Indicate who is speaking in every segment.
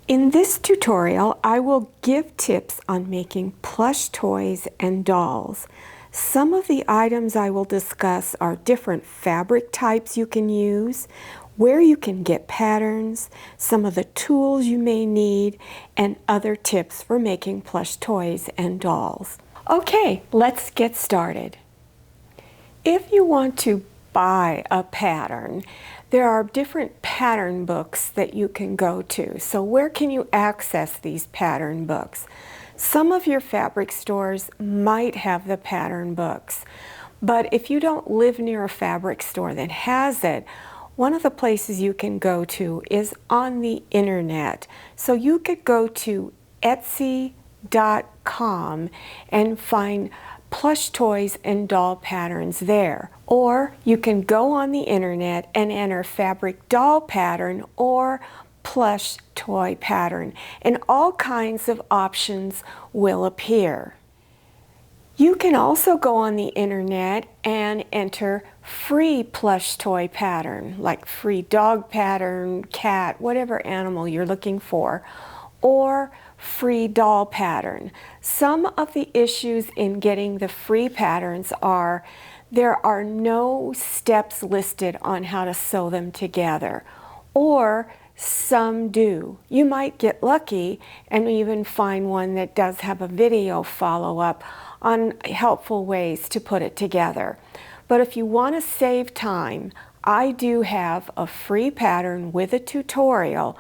Speaker 1: In this tutorial, I will give tips on making plush toys and dolls. Some of the items I will discuss are different fabric types you can use, where you can get patterns, some of the tools you may need, and other tips for making plush toys and dolls. Okay, let's get started. If you want to buy a pattern, there are different pattern books that you can go to. So where can you access these pattern books? Some of your fabric stores might have the pattern books, but if you don't live near a fabric store that has it, one of the places you can go to is on the internet. So you could go to Etsy.com and find plush toys and doll patterns there. Or you can go on the internet and enter fabric doll pattern or plush toy pattern, and all kinds of options will appear. You can also go on the internet and enter free plush toy pattern, like free dog pattern, cat, whatever animal you're looking for, or free doll pattern. Some of the issues in getting the free patterns are there are no steps listed on how to sew them together, or some do. You might get lucky and even find one that does have a video follow-up on helpful ways to put it together. But if you want to save time, I do have a free pattern with a tutorial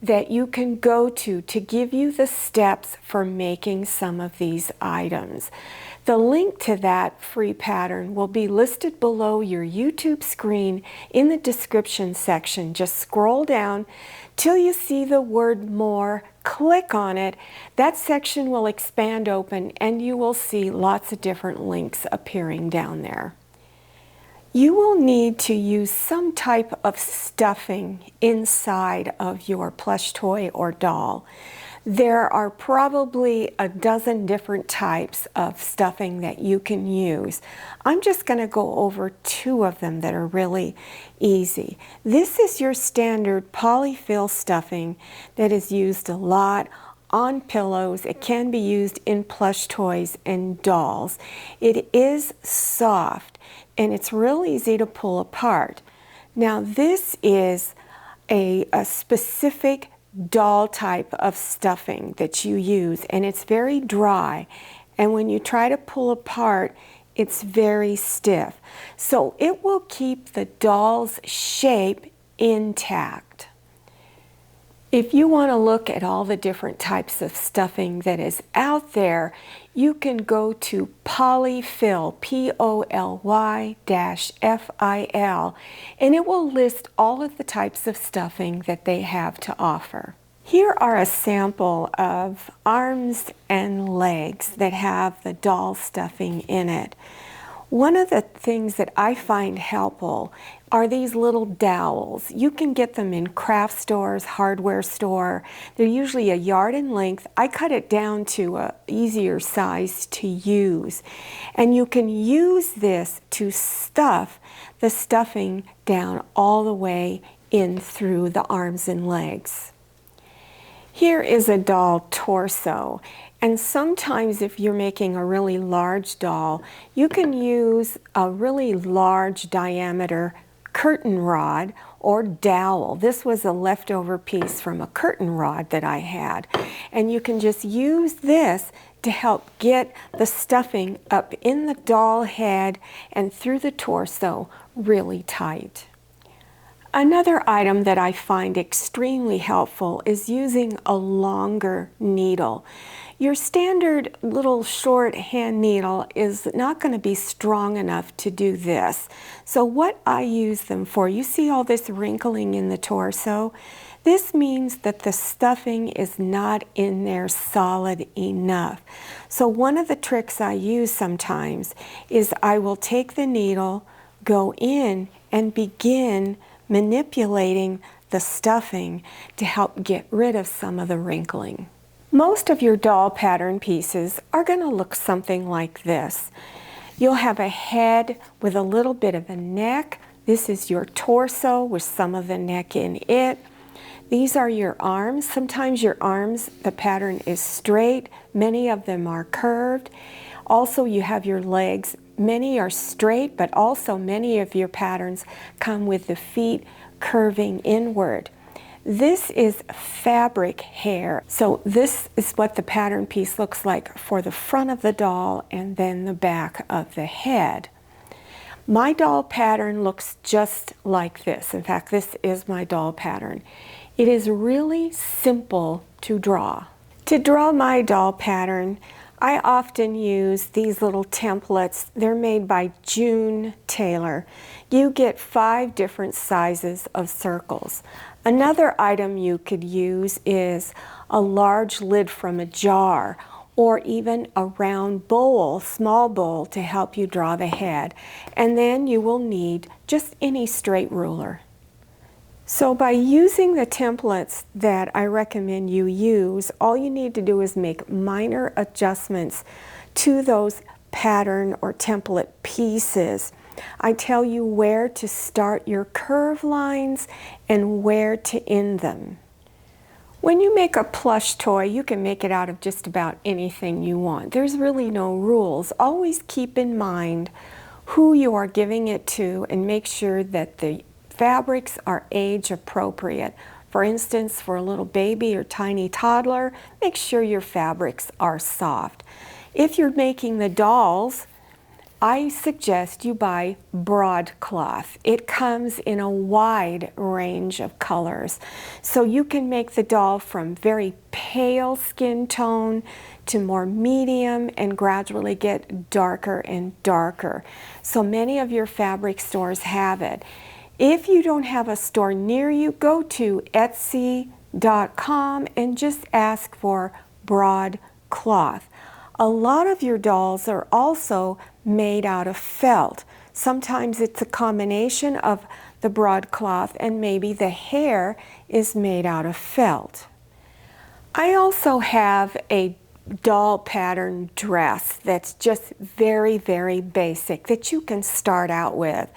Speaker 1: that you can go to give you the steps for making some of these items. The link to that free pattern will be listed below your YouTube screen in the description section. Just scroll down till you see the word more, click on it. That section will expand open and you will see lots of different links appearing down there. You will need to use some type of stuffing inside of your plush toy or doll. There are probably a dozen different types of stuffing that you can use. I'm just going to go over two of them that are really easy. This is your standard polyfill stuffing that is used a lot on pillows. It can be used in plush toys and dolls. It is soft and it's real easy to pull apart. Now this is a specific doll type of stuffing that you use, and it's very dry, and when you try to pull apart it's very stiff, so it will keep the doll's shape intact. If you want to look at all the different types of stuffing that is out there, you can go to Polyfill, Poly-FIL, and it will list all of the types of stuffing that they have to offer. Here are a sample of arms and legs that have the doll stuffing in it. One of the things that I find helpful are these little dowels. You can get them in craft stores, hardware store. They're usually a yard in length. I cut it down to an easier size to use. And you can use this to stuff the stuffing down all the way in through the arms and legs. Here is a doll torso. And sometimes if you're making a really large doll, you can use a really large diameter curtain rod or dowel. This was a leftover piece from a curtain rod that I had. And you can just use this to help get the stuffing up in the doll head and through the torso really tight. Another item that I find extremely helpful is using a longer needle. Your standard little short hand needle is not going to be strong enough to do this. So what I use them for, you see all this wrinkling in the torso? This means that the stuffing is not in there solid enough. So one of the tricks I use sometimes is I will take the needle, go in and begin manipulating the stuffing to help get rid of some of the wrinkling. Most of your doll pattern pieces are going to look something like this. You'll have a head with a little bit of a neck. This is your torso with some of the neck in it. These are your arms. Sometimes your arms, the pattern is straight. Many of them are curved. Also, you have your legs. Many are straight, but also many of your patterns come with the feet curving inward. This is fabric hair. So this is what the pattern piece looks like for the front of the doll and then the back of the head. My doll pattern looks just like this. In fact, this is my doll pattern. It is really simple to draw. To draw my doll pattern, I often use these little templates. They're made by June Taylor. You get 5 different sizes of circles. Another item you could use is a large lid from a jar, or even a round bowl, small bowl, to help you draw the head. And then you will need just any straight ruler. So by using the templates that I recommend you use, all you need to do is make minor adjustments to those pattern or template pieces. I tell you where to start your curve lines and where to end them. When you make a plush toy, you can make it out of just about anything you want. There's really no rules. Always keep in mind who you are giving it to and make sure that the fabrics are age appropriate. For instance, for a little baby or tiny toddler, make sure your fabrics are soft. If you're making the dolls, I suggest you buy broadcloth. It comes in a wide range of colors. So you can make the doll from very pale skin tone to more medium and gradually get darker and darker. So many of your fabric stores have it. If you don't have a store near you, go to Etsy.com and just ask for broadcloth. A lot of your dolls are also made out of felt. Sometimes it's a combination of the broadcloth and maybe the hair is made out of felt. I also have a doll pattern dress that's just very, very basic that you can start out with.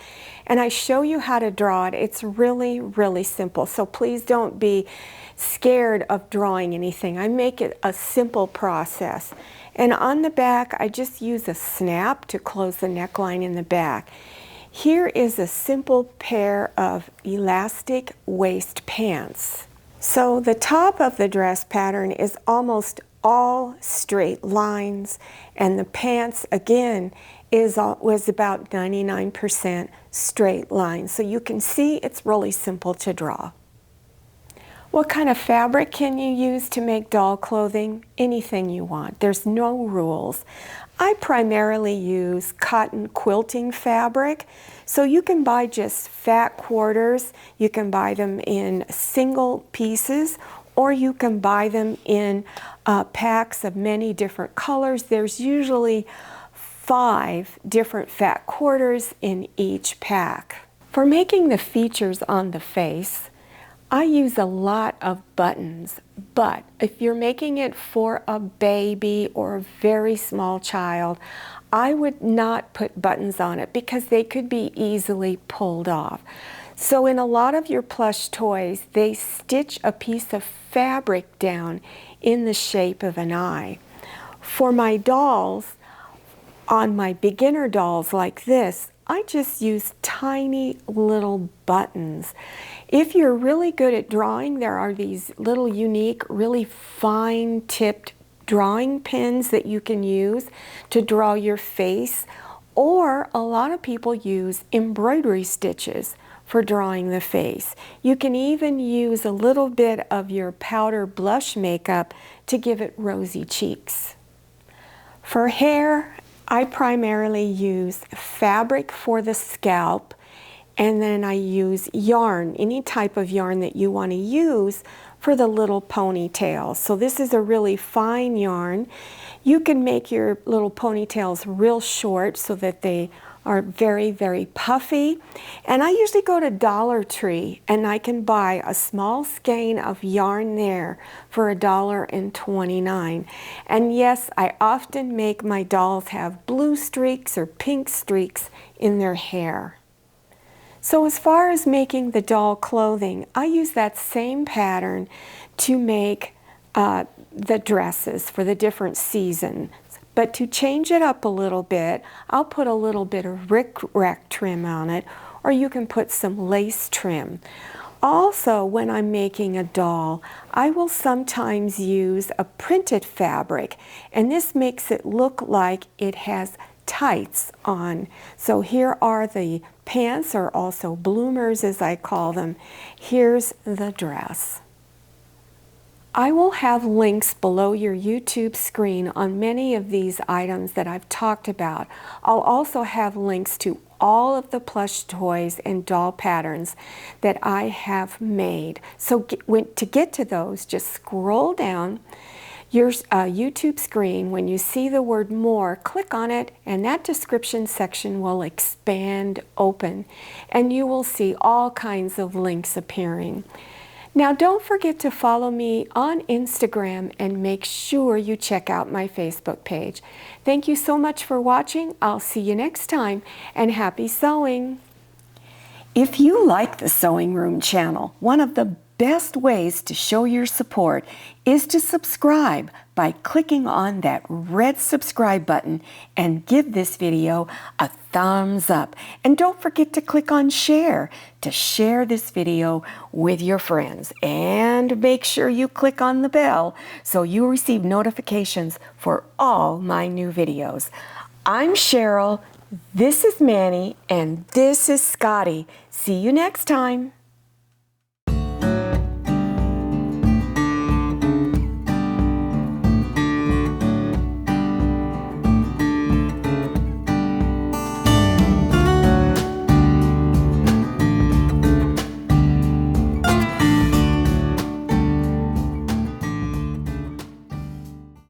Speaker 1: And I show you how to draw it. It's really, really simple. So please don't be scared of drawing anything. I make it a simple process. And on the back, I just use a snap to close the neckline in the back. Here is a simple pair of elastic waist pants. So the top of the dress pattern is almost all straight lines, and the pants again was about 99% straight lines. So you can see it's really simple to draw. What kind of fabric can you use to make doll clothing? Anything you want. There's no rules. I primarily use cotton quilting fabric, so you can buy just fat quarters. You can buy them in single pieces, or you can buy them in packs of many different colors. There's usually 5 different fat quarters in each pack. For making the features on the face, I use a lot of buttons, but if you're making it for a baby or a very small child, I would not put buttons on it because they could be easily pulled off. So in a lot of your plush toys, they stitch a piece of fabric down in the shape of an eye. For my dolls, on my beginner dolls like this, I just use tiny little buttons. If you're really good at drawing, there are these little unique, really fine tipped drawing pins that you can use to draw your face, or a lot of people use embroidery stitches for drawing the face. You can even use a little bit of your powder blush makeup to give it rosy cheeks. For hair, I primarily use fabric for the scalp, and then I use yarn, any type of yarn that you want to use for the little ponytails. So this is a really fine yarn. You can make your little ponytails real short so that they are very, very puffy. And I usually go to Dollar Tree and I can buy a small skein of yarn there for $1.29. And yes, I often make my dolls have blue streaks or pink streaks in their hair. So as far as making the doll clothing, I use that same pattern to make the dresses for the different seasons. But to change it up a little bit, I'll put a little bit of rickrack trim on it, or you can put some lace trim. Also, when I'm making a doll, I will sometimes use a printed fabric, and this makes it look like it has tights on. So here are the pants, or also bloomers as I call them. Here's the dress. I will have links below your YouTube screen on many of these items that I've talked about. I'll also have links to all of the plush toys and doll patterns that I have made. So to get to those, just scroll down your YouTube screen. When you see the word more, click on it, and that description section will expand open, and you will see all kinds of links appearing. Now, don't forget to follow me on Instagram and make sure you check out my Facebook page. Thank you so much for watching. I'll see you next time, and happy sewing. If you like the Sewing Room channel, one of the best ways to show your support is to subscribe by clicking on that red subscribe button and give this video a thumbs up. And don't forget to click on share to share this video with your friends. And make sure you click on the bell so you receive notifications for all my new videos. I'm Cheryl, this is Manny, and this is Scotty. See you next time.